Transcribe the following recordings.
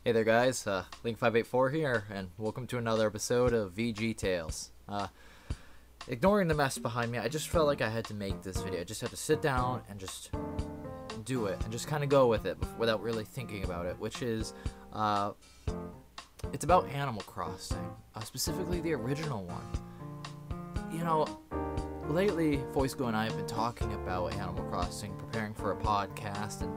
Hey there guys, Link584 here, and welcome to another episode of VG Tales. Ignoring the mess behind me, I just felt like I had to make this video. I just had to sit down and just do it, and just kind of go with it without really thinking about it, which is, it's about Animal Crossing, specifically the original one. You know, lately, Foisco and I have been talking about Animal Crossing, preparing for a podcast, and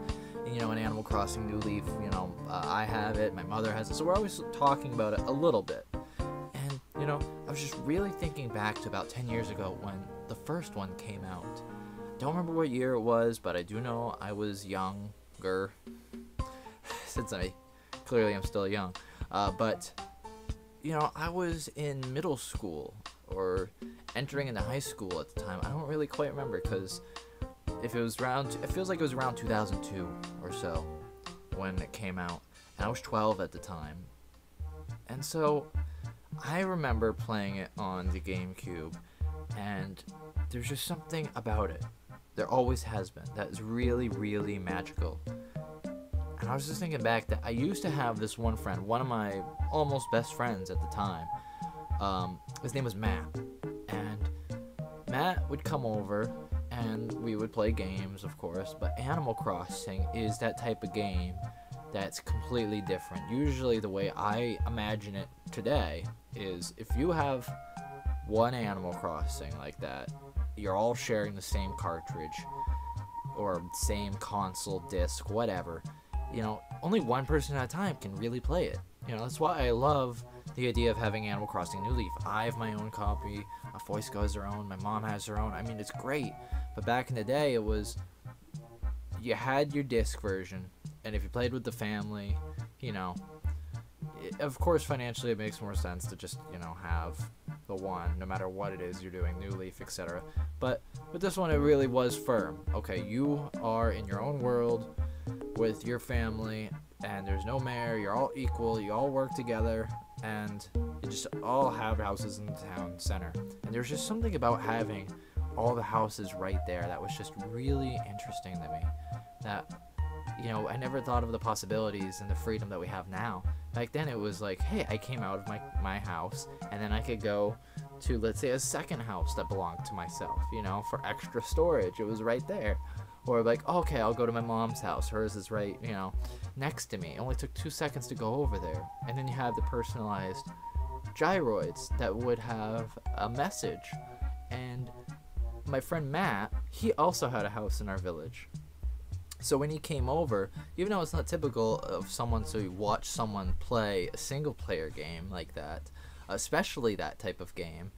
you know, an Animal Crossing New Leaf, you know, I have it, my mother has it, so we're always talking about it a little bit. And, you know, I was just really thinking back to about 10 years ago when the first one came out. Don't remember what year it was, but I do know I was younger, since clearly I'm still young, but, you know, I was in middle school, or entering into high school at the time. I don't really quite remember, because if it was it feels like it was around 2002 or so when it came out, and I was 12 at the time. And so I remember playing it on the GameCube, and there's just something about it, there always has been, that is really, really magical. And I was just thinking back that I used to have this one friend, one of my almost best friends at the time. His name was Matt, and Matt would come over and we would play games, of course, but Animal Crossing is that type of game that's completely different. Usually the way I imagine it today is if you have one Animal Crossing like that, you're all sharing the same cartridge or same console disc, whatever. You know, only one person at a time can really play it. You know, that's why I love the idea of having Animal Crossing New Leaf. I have my own copy, Foisco has her own, my mom has her own. I mean, it's great. But back in the day, it was, you had your disc version, and if you played with the family, you know, of course financially it makes more sense to just, you know, have the one, no matter what it is you're doing, New Leaf, etc. But with this one, it really was firm. Okay, you are in your own world with your family, and there's no mayor, you're all equal, you all work together, and you just all have houses in the town center. And there's just something about having all the houses right there that was just really interesting to me, that, you know, I never thought of the possibilities and the freedom that we have now. Back then it was like, hey, I came out of my house, and then I could go to, let's say, a second house that belonged to myself, you know, for extra storage. It was right there. Or like, okay, I'll go to my mom's house, hers is right, you know, next to me. It only took 2 seconds to go over there. And then you have the personalized gyroids that would have a message. And my friend Matt, he also had a house in our village. So when he came over, even though it's not typical of someone to watch someone play a single player game like that, especially that type of game,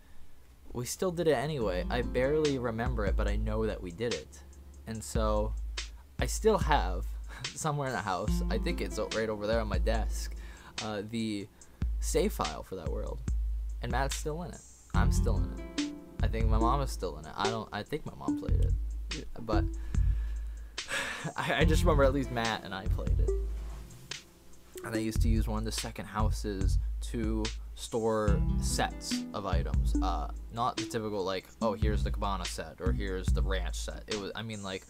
we still did it anyway. I barely remember it, but I know that we did it. And so I still have somewhere in the house, I think it's right over there on my desk, the save file for that world. And Matt's still in it. I'm still in it. I think my mom is still in it. I think my mom played it. But I just remember at least Matt and I played it. And I used to use one of the second houses to store sets of items. Not the typical, like, oh, here's the cabana set, or here's the ranch set. It was, I mean, like,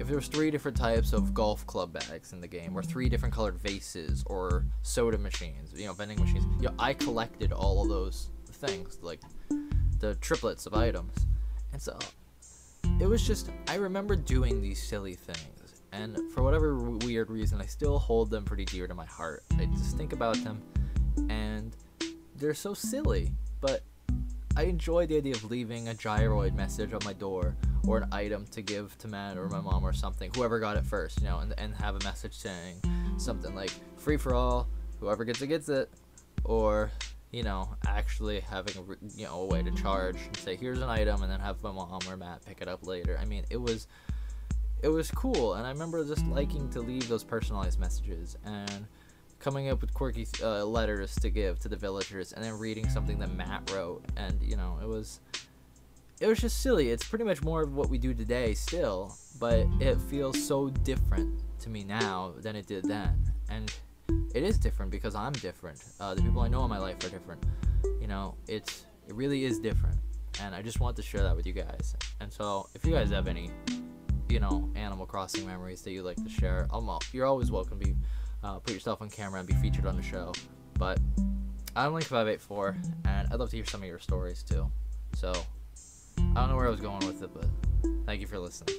if there was 3 different types of golf club bags in the game, or 3 different colored vases, or soda machines, you know, vending machines, you know, I collected all of those things, like the triplets of items. And so it was just, I remember doing these silly things, and for whatever weird reason, I still hold them pretty dear to my heart. I just think about them, and they're so silly, but I enjoy the idea of leaving a gyroid message on my door, or an item to give to Matt or my mom or something, whoever got it first, you know, and have a message saying something like, free for all, whoever gets it, or, you know, actually having a way to charge and say, here's an item, and then have my mom or Matt pick it up later. I mean, it was cool, and I remember just liking to leave those personalized messages, and coming up with quirky letters to give to the villagers, and then reading something that Matt wrote, and, you know, it was just silly. It's pretty much more of what we do today still, but it feels so different to me now than it did then, and it is different because I'm different. The people I know in my life are different. You know, it really is different, and I just wanted to share that with you guys. And so if you guys have any, Animal Crossing memories that you'd like to share, you're always welcome to put yourself on camera and be featured on the show. But I'm Link584, and I'd love to hear some of your stories too. So I don't know where I was going with it, but thank you for listening.